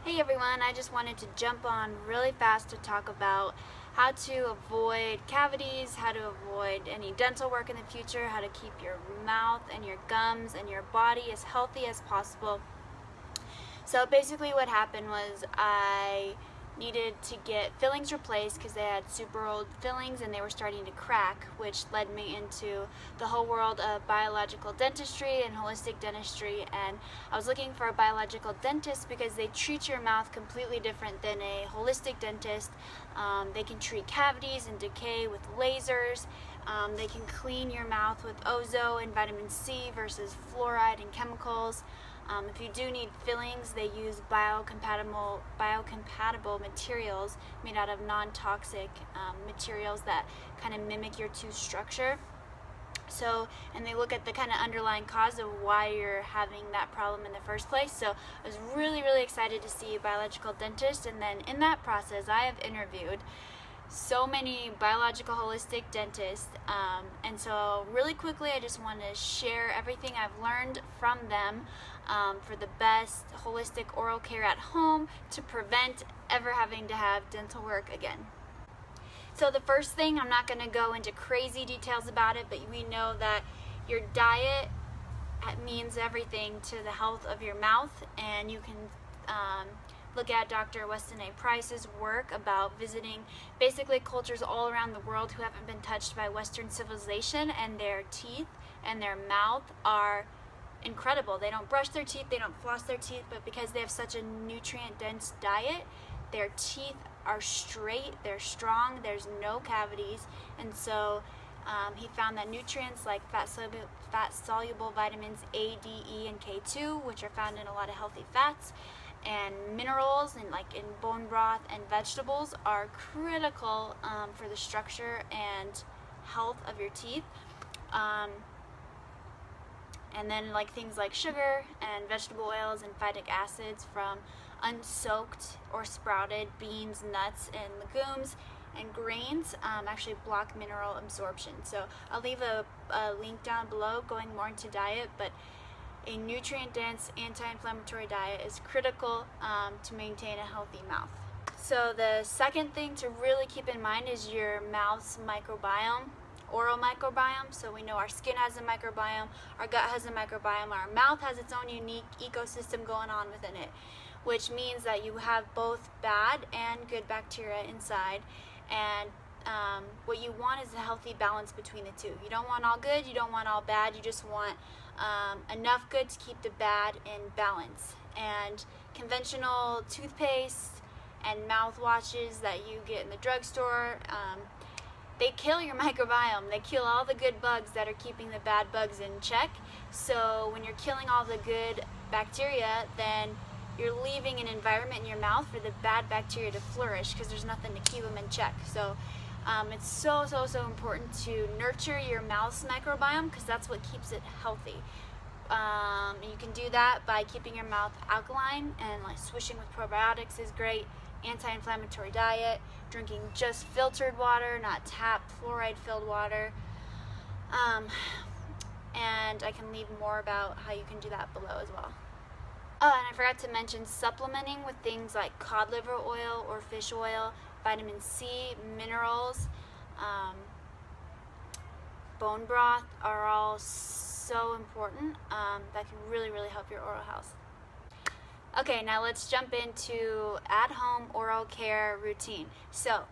Hey everyone, I just wanted to jump on really fast to talk about how to avoid cavities, how to avoid any dental work in the future, how to keep your mouth and your gums and your body as healthy as possible. So basically what happened was I needed to get fillings replaced because they had super old fillings and they were starting to crack, which led me into the whole world of biological dentistry and holistic dentistry. And I was looking for a biological dentist because they treat your mouth completely different than a holistic dentist. They can treat cavities and decay with lasers. They can clean your mouth with ozone and vitamin C versus fluoride and chemicals. If you do need fillings, they use biocompatible materials made out of non-toxic materials that kind of mimic your tooth structure. So, and they look at the kind of underlying cause of why you're having that problem in the first place. So I was really excited to see a biological dentist, and then in that process I have interviewed so many biological holistic dentists, and so really quickly I just want to share everything I've learned from them for the best holistic oral care at home to prevent ever having to have dental work again. So the first thing, I'm not going to go into crazy details about it, but we know that your diet means everything to the health of your mouth, and you can look at Dr. Weston A. Price's work about visiting basically cultures all around the world who haven't been touched by Western civilization, and their teeth and their mouth are incredible. They don't brush their teeth, they don't floss their teeth, but because they have such a nutrient-dense diet, their teeth are straight, they're strong, there's no cavities. And so he found that nutrients like fat-soluble vitamins A, D, E, and K2, which are found in a lot of healthy fats, and minerals and like in bone broth and vegetables are critical for the structure and health of your teeth. And then like things like sugar and vegetable oils and phytic acids from unsoaked or sprouted beans, nuts, and legumes and grains actually block mineral absorption. So I'll leave a link down below going more into diet, but a nutrient-dense, anti-inflammatory diet is critical to maintain a healthy mouth. So the second thing to really keep in mind is your mouth's microbiome, oral microbiome. So we know our skin has a microbiome, our gut has a microbiome, our mouth has its own unique ecosystem going on within it, which means that you have both bad and good bacteria inside. And what you want is a healthy balance between the two. You don't want all good, you don't want all bad, you just want enough good to keep the bad in balance. And conventional toothpaste and mouthwashes that you get in the drugstore, they kill your microbiome. They kill all the good bugs that are keeping the bad bugs in check. So when you're killing all the good bacteria, then you're leaving an environment in your mouth for the bad bacteria to flourish because there's nothing to keep them in check. So it's so important to nurture your mouth's microbiome because that's what keeps it healthy. And you can do that by keeping your mouth alkaline, and like swishing with probiotics is great. Anti-inflammatory diet, drinking just filtered water, not tap fluoride-filled water. And I can leave more about how you can do that below as well. Oh, and I forgot to mention supplementing with things like cod liver oil or fish oil, vitamin C, minerals, bone broth are all so important. That can really help your oral health. Okay, now let's jump into at-home oral care routine. So,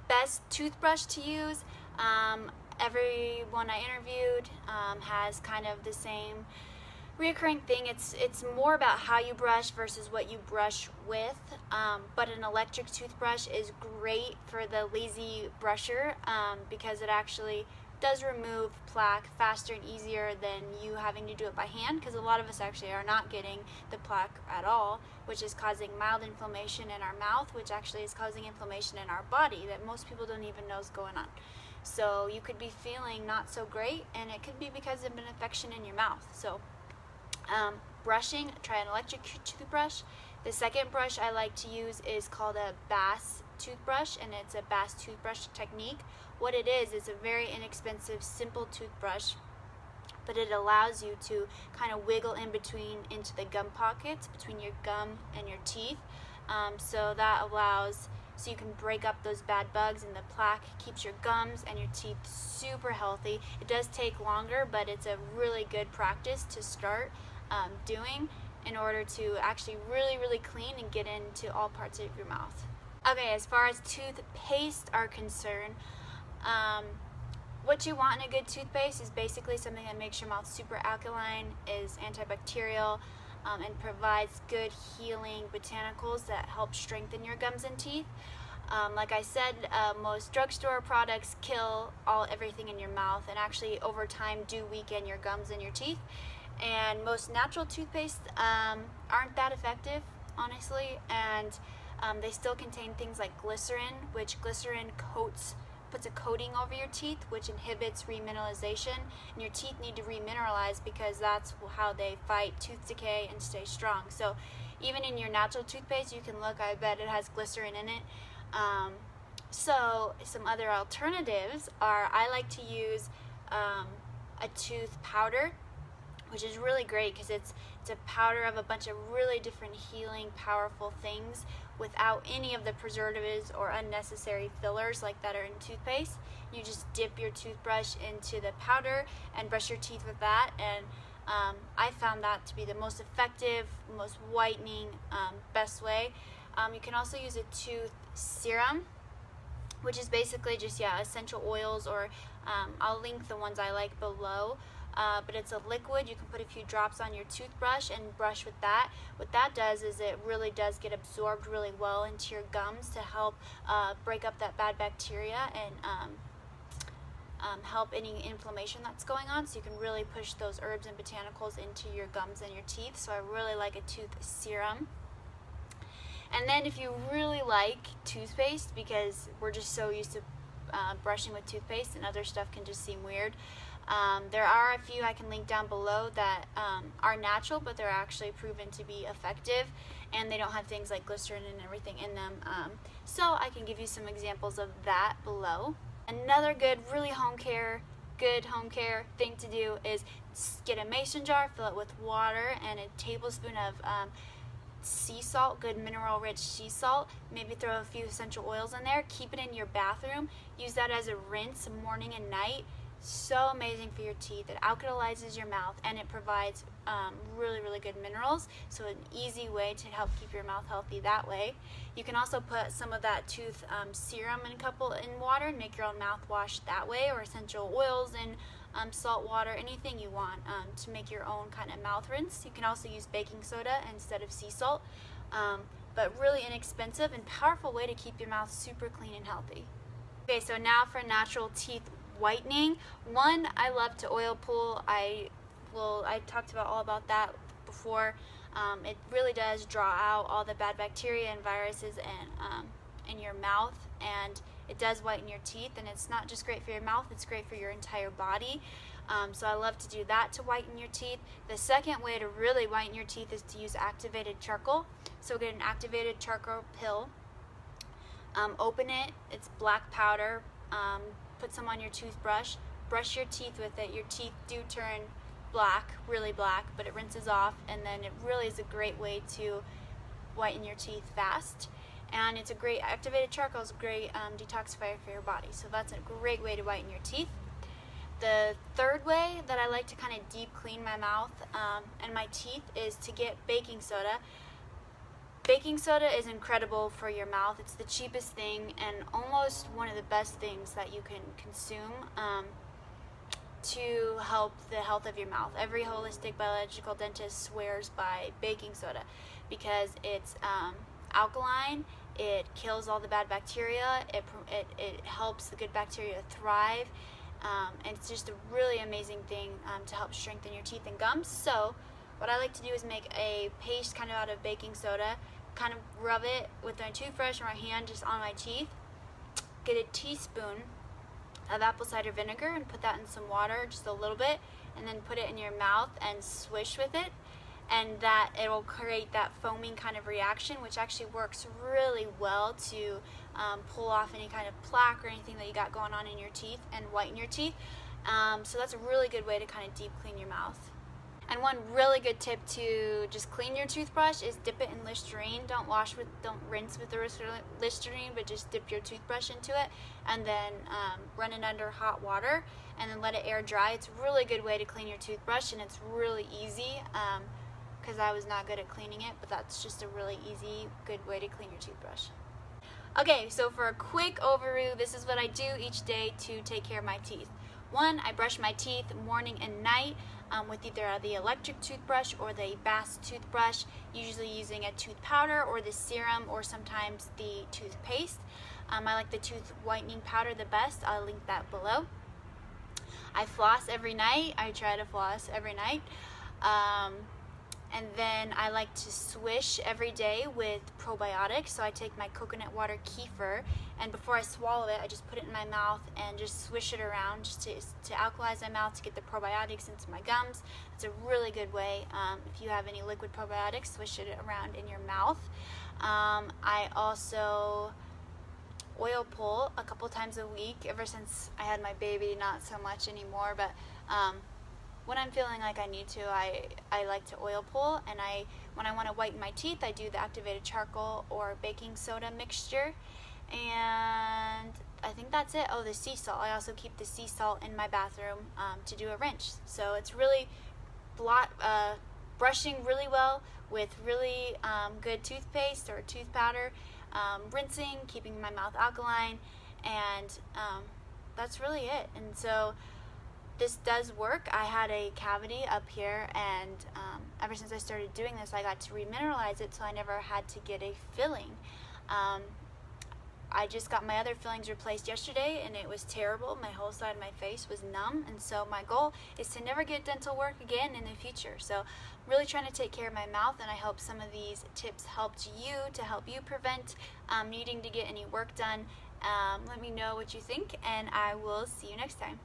best toothbrush to use. Everyone I interviewed has kind of the same reoccurring thing. It's more about how you brush versus what you brush with, but an electric toothbrush is great for the lazy brusher because it actually does remove plaque faster and easier than you having to do it by hand, because a lot of us actually are not getting the plaque at all, which is causing mild inflammation in our mouth, which actually is causing inflammation in our body that most people don't even know is going on. So you could be feeling not so great, and it could be because of an infection in your mouth. So brushing, try an electric toothbrush. The second brush I like to use is called a Bass toothbrush, and it's a Bass toothbrush technique. What it is a very inexpensive, simple toothbrush, but it allows you to kind of wiggle in between into the gum pockets between your gum and your teeth, so that allows, so you can break up those bad bugs, and the plaque keeps your gums and your teeth super healthy. It does take longer, but it's a really good practice to start doing in order to actually really clean and get into all parts of your mouth. Okay, as far as toothpaste are concerned, what you want in a good toothpaste is basically something that makes your mouth super alkaline, is antibacterial, and provides good healing botanicals that help strengthen your gums and teeth. Like I said, most drugstore products kill everything in your mouth, and actually over time do weaken your gums and your teeth. And most natural toothpaste aren't that effective, honestly, and they still contain things like glycerin, which glycerin puts a coating over your teeth, which inhibits remineralization, and your teeth need to remineralize because that's how they fight tooth decay and stay strong. So even in your natural toothpaste, you can look, I bet it has glycerin in it. So some other alternatives are, I like to use a tooth powder, which is really great because it's a powder of a bunch of really different healing, powerful things without any of the preservatives or unnecessary fillers like that are in toothpaste. You just dip your toothbrush into the powder and brush your teeth with that, and I found that to be the most effective, most whitening, best way. You can also use a tooth serum, which is basically just, essential oils, or I'll link the ones I like below. But it's a liquid. You can put a few drops on your toothbrush and brush with that. What that does is it really does get absorbed really well into your gums to help break up that bad bacteria and help any inflammation that's going on, so you can really push those herbs and botanicals into your gums and your teeth. So I really like a tooth serum. And then if you really like toothpaste, because we're just so used to brushing with toothpaste and other stuff can just seem weird, there are a few I can link down below that are natural, but they're actually proven to be effective, and they don't have things like glycerin and everything in them. So I can give you some examples of that below. Another good home care thing to do is get a mason jar, fill it with water, and a tablespoon of sea salt, good mineral rich sea salt. Maybe throw a few essential oils in there. Keep it in your bathroom. Use that as a rinse morning and night. So amazing for your teeth. It alkalizes your mouth, and it provides really good minerals, so an easy way to help keep your mouth healthy that way. You can also put some of that tooth serum in water and make your own mouthwash that way, or essential oils and salt water, anything you want to make your own kind of mouth rinse. You can also use baking soda instead of sea salt, but really inexpensive and powerful way to keep your mouth super clean and healthy. Okay, so now for natural teeth whitening. One, I love to oil pull. I talked about all about that before. It really does draw out all the bad bacteria and viruses in your mouth, and it does whiten your teeth. And it's not just great for your mouth, it's great for your entire body. So I love to do that to whiten your teeth. The second way to really whiten your teeth is to use activated charcoal. So get an activated charcoal pill, open it, it's black powder, put some on your toothbrush, brush your teeth with it. Your teeth do turn black, really black, but it rinses off, and then it really is a great way to whiten your teeth fast. And it's a great, activated charcoal is a great detoxifier for your body, so that's a great way to whiten your teeth. The third way that I like to kind of deep clean my mouth and my teeth is to get baking soda. Baking soda is incredible for your mouth. It's the cheapest thing and almost one of the best things that you can consume to help the health of your mouth. Every holistic biological dentist swears by baking soda because it's alkaline, it kills all the bad bacteria, it helps the good bacteria thrive, and it's just a really amazing thing to help strengthen your teeth and gums. So what I like to do is make a paste kind of out of baking soda, kind of rub it with my toothbrush or my hand just on my teeth, get a teaspoon of apple cider vinegar and put that in some water, just a little bit, and then put it in your mouth and swish with it, and that it will create that foaming kind of reaction, which actually works really well to pull off any kind of plaque or anything that you got going on in your teeth and whiten your teeth. So that's a really good way to kind of deep clean your mouth. And one really good tip to just clean your toothbrush is dip it in Listerine. Don't rinse with the Listerine, but just dip your toothbrush into it and then run it under hot water and then let it air dry. It's a really good way to clean your toothbrush, and it's really easy because I was not good at cleaning it, but that's just a really easy, good way to clean your toothbrush. Okay, so for a quick overview, this is what I do each day to take care of my teeth. One, I brush my teeth morning and night with either the electric toothbrush or the bass toothbrush, usually using a tooth powder or the serum or sometimes the toothpaste. I like the tooth whitening powder the best. I'll link that below. I floss every night. I try to floss every night. And then I like to swish every day with probiotics. So I take my coconut water kefir, and before I swallow it, I just put it in my mouth and just swish it around just to alkalize my mouth, to get the probiotics into my gums. It's a really good way. If you have any liquid probiotics, swish it around in your mouth. I also oil pull a couple times a week. Ever since I had my baby, not so much anymore, but when I'm feeling like I need to, I like to oil pull. And when I want to whiten my teeth, I do the activated charcoal or baking soda mixture. And I think that's it. Oh, the sea salt. I also keep the sea salt in my bathroom to do a rinse. So it's really brushing really well with really good toothpaste or tooth powder, rinsing, keeping my mouth alkaline, and that's really it. And so this does work. I had a cavity up here, and ever since I started doing this, I got to remineralize it, so I never had to get a filling. I just got my other fillings replaced yesterday, and it was terrible. My whole side of my face was numb, and so my goal is to never get dental work again in the future. So I'm really trying to take care of my mouth, and I hope some of these tips helped you to help you prevent needing to get any work done. Let me know what you think, and I will see you next time.